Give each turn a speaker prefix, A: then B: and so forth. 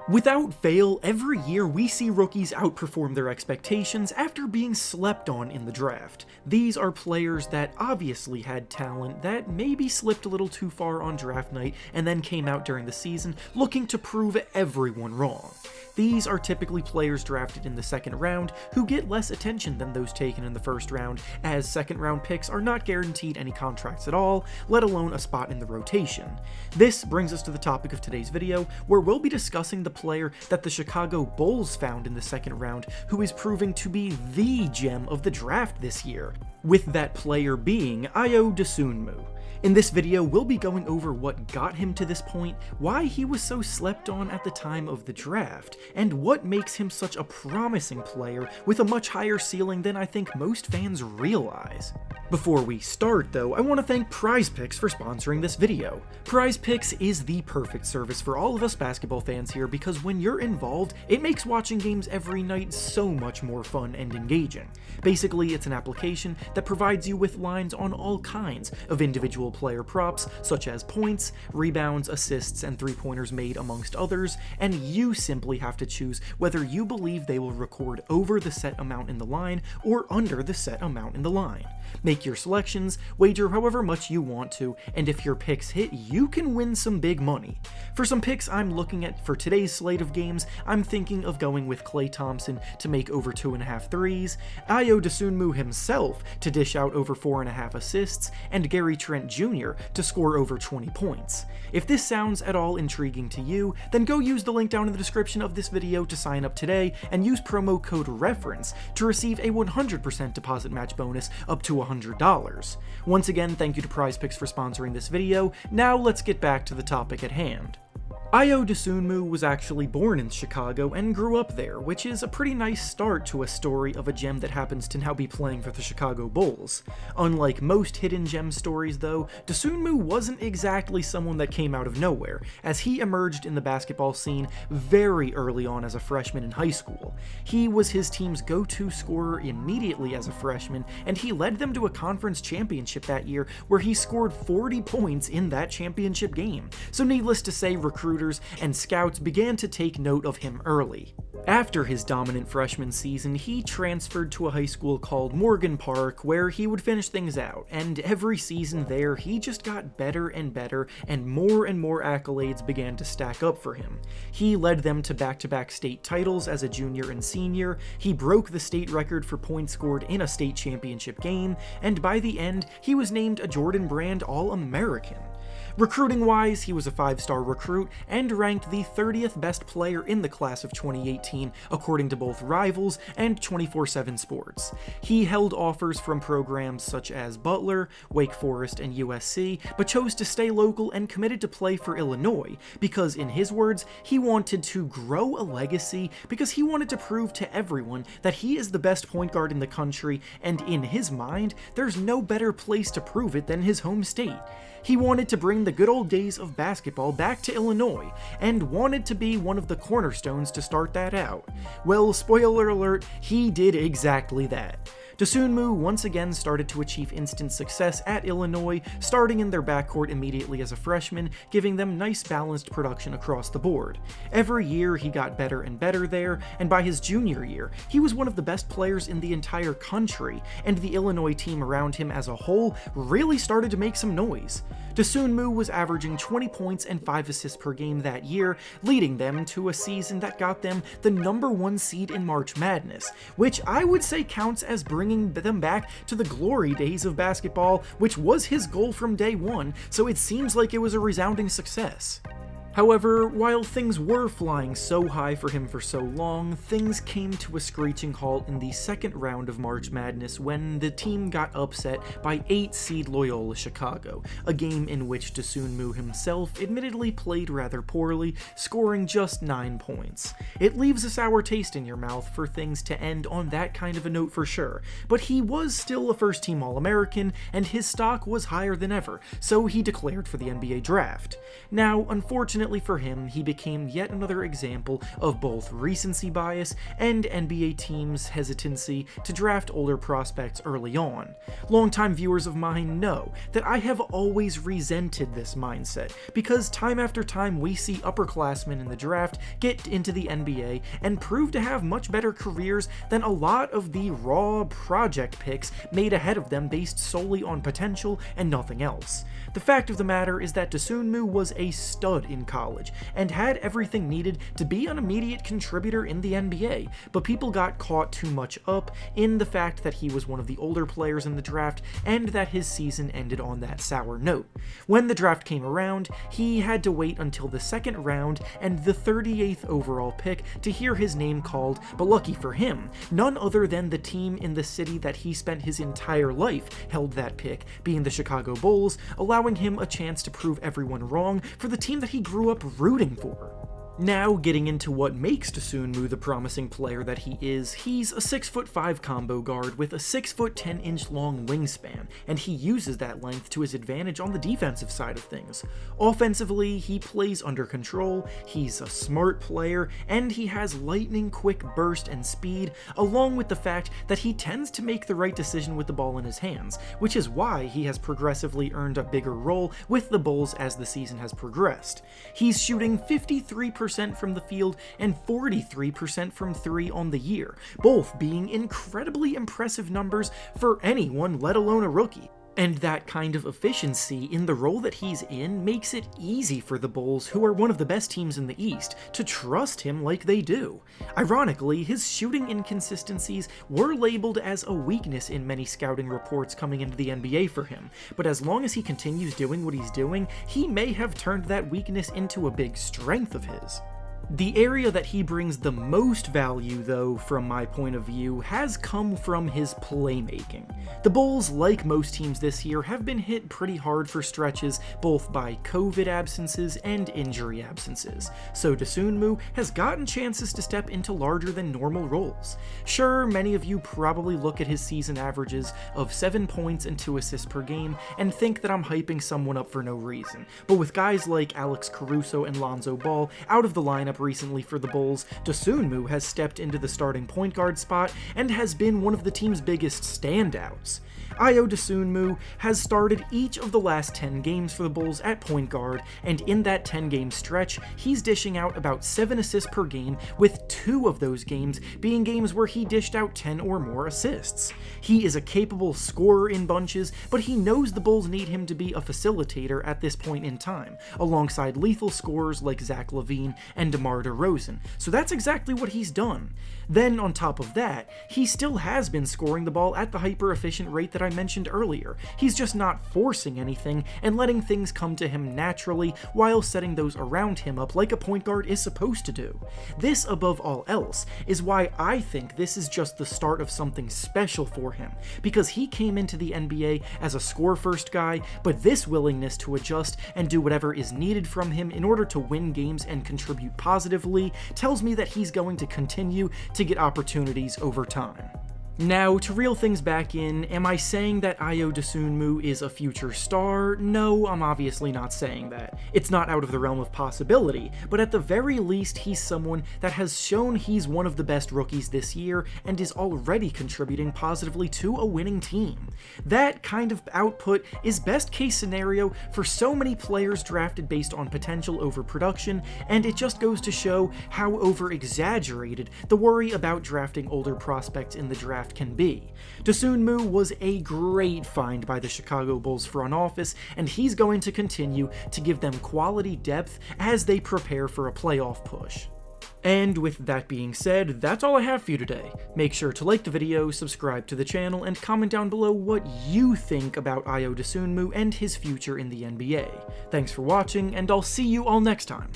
A: Without fail, every year we see rookies outperform their expectations after being slept on in the draft. These are players that obviously had talent that maybe slipped a little too far on draft night and then came out during the season looking to prove everyone wrong. These are typically players drafted in the second round who get less attention than those taken in the first round, as second round picks are not guaranteed any contracts at all, let alone a spot in the rotation. This brings us to the topic of today's video, where we'll be discussing the player that the Chicago Bulls found in the second round who is proving to be the gem of the draft this year, with that player being Ayo Dosunmu. In this video, we'll be going over what got him to this point, why he was so slept on at the time of the draft, and what makes him such a promising player with a much higher ceiling than I think most fans realize. Before we start though, I want to thank PrizePicks for sponsoring this video. PrizePicks is the perfect service for all of us basketball fans here because when you're involved, it makes watching games every night so much more fun and engaging. Basically, it's an application that provides you with lines on all kinds of individual player props, such as points, rebounds, assists, and three-pointers made amongst others, and you simply have to choose whether you believe they will record over the set amount in the line or under the set amount in the line. Make your selections, wager however much you want to, and if your picks hit, you can win some big money. For some picks I'm looking at for today's slate of games, I'm thinking of going with Klay Thompson to make over 2.5 threes, Ayo Dosunmu himself to dish out over 4.5 assists, and Gary Trent Jr. to score over 20 points. If this sounds at all intriguing to you, then go use the link down in the description of this video to sign up today and use promo code REFERENCE to receive a 100% deposit match bonus up to $100. Once again, thank you to PrizePicks for sponsoring this video. Now let's get back to the topic at hand. Ayo Dosunmu was actually born in Chicago and grew up there, which is a pretty nice start to a story of a gem that happens to now be playing for the Chicago Bulls. Unlike most hidden gem stories though, Dosunmu wasn't exactly someone that came out of nowhere, as he emerged in the basketball scene very early on as a freshman in high school. He was his team's go-to scorer immediately as a freshman, and he led them to a conference championship that year where he scored 40 points in that championship game. So needless to say, recruiters and scouts began to take note of him early. After his dominant freshman season, he transferred to a high school called Morgan Park where he would finish things out, and every season there he just got better and better, and more accolades began to stack up for him. He led them to back-to-back state titles as a junior and senior, he broke the state record for points scored in a state championship game, and by the end, he was named a Jordan Brand All-American. Recruiting-wise, he was a 5-star recruit and ranked the 30th best player in the class of 2018 according to both Rivals and 24/7 Sports. He held offers from programs such as Butler, Wake Forest, and USC, but chose to stay local and committed to play for Illinois because, in his words, he wanted to grow a legacy because he wanted to prove to everyone that he is the best point guard in the country, and in his mind, there's no better place to prove it than his home state. He wanted to bring the good old days of basketball back to Illinois, and wanted to be one of the cornerstones to start that out. Well, spoiler alert, he did exactly that. Dosunmu once again started to achieve instant success at Illinois, starting in their backcourt immediately as a freshman, giving them nice balanced production across the board. Every year he got better and better there, and by his junior year, he was one of the best players in the entire country, and the Illinois team around him as a whole really started to make some noise. Dosunmu was averaging 20 points and 5 assists per game that year, leading them to a season that got them the #1 seed in March Madness, which I would say counts as bringing them back to the glory days of basketball, which was his goal from day one, so it seems like it was a resounding success. However, while things were flying so high for him for so long, things came to a screeching halt in the second round of March Madness when the team got upset by 8-seed Loyola Chicago, a game in which Dosunmu himself admittedly played rather poorly, scoring just 9 points. It leaves a sour taste in your mouth for things to end on that kind of a note for sure, but he was still a first-team All-American, and his stock was higher than ever, so he declared for the NBA draft. Now, unfortunately, unfortunately for him, he became yet another example of both recency bias and NBA teams' hesitancy to draft older prospects early on. Longtime viewers of mine know that I have always resented this mindset, because time after time we see upperclassmen in the draft get into the NBA and prove to have much better careers than a lot of the raw project picks made ahead of them based solely on potential and nothing else. The fact of the matter is that Dosunmu was a stud in college and had everything needed to be an immediate contributor in the NBA, but people got caught too much up in the fact that he was one of the older players in the draft and that his season ended on that sour note. When the draft came around, he had to wait until the second round and the 38th overall pick to hear his name called, but lucky for him, none other than the team in the city that he spent his entire life held that pick, being the Chicago Bulls, allowing him a chance to prove everyone wrong for the team that he grew up rooting for. Now, getting into what makes Dosunmu the promising player that he is, he's a 6'5" combo guard with a 6'10" long wingspan, and he uses that length to his advantage on the defensive side of things. Offensively, he plays under control, he's a smart player, and he has lightning quick burst and speed, along with the fact that he tends to make the right decision with the ball in his hands, which is why he has progressively earned a bigger role with the Bulls as the season has progressed. He's shooting 53% from the field and 43% from 3 on the year, both being incredibly impressive numbers for anyone, let alone a rookie. And that kind of efficiency in the role that he's in makes it easy for the Bulls, who are one of the best teams in the East, to trust him like they do. Ironically, his shooting inconsistencies were labeled as a weakness in many scouting reports coming into the NBA for him, but as long as he continues doing what he's doing, he may have turned that weakness into a big strength of his. The area that he brings the most value, though, from my point of view, has come from his playmaking. The Bulls, like most teams this year, have been hit pretty hard for stretches, both by COVID absences and injury absences, so Dosunmu has gotten chances to step into larger than normal roles. Sure, many of you probably look at his season averages of 7 points and 2 assists per game and think that I'm hyping someone up for no reason, but with guys like Alex Caruso and Lonzo Ball out of the lineup recently for the Bulls, Dosunmu has stepped into the starting point guard spot and has been one of the team's biggest standouts. Ayo Dosunmu has started each of the last 10 games for the Bulls at point guard, and in that 10-game stretch, he's dishing out about 7 assists per game, with 2 of those games being games where he dished out 10 or more assists. He is a capable scorer in bunches, but he knows the Bulls need him to be a facilitator at this point in time, alongside lethal scorers like Zach LaVine and DeMar DeRozan, so that's exactly what he's done. Then, on top of that, he still has been scoring the ball at the hyper-efficient rate that I mentioned earlier. He's just not forcing anything and letting things come to him naturally while setting those around him up like a point guard is supposed to do. This, above all else, is why I think this is just the start of something special for him, because he came into the NBA as a score-first guy, but this willingness to adjust and do whatever is needed from him in order to win games and contribute positively tells me that he's going to continue to get opportunities over time. Now, to reel things back in, am I saying that Ayo Dosunmu is a future star? No, I'm obviously not saying that. It's not out of the realm of possibility, but at the very least, he's someone that has shown he's one of the best rookies this year and is already contributing positively to a winning team. That kind of output is best case scenario for so many players drafted based on potential over production, and it just goes to show how over-exaggerated the worry about drafting older prospects in the draft can be. Dosunmu was a great find by the Chicago Bulls front office, and he's going to continue to give them quality depth as they prepare for a playoff push. And with that being said, that's all I have for you today. Make sure to like the video, subscribe to the channel, and comment down below what you think about Ayo Dosunmu and his future in the NBA. Thanks for watching, and I'll see you all next time.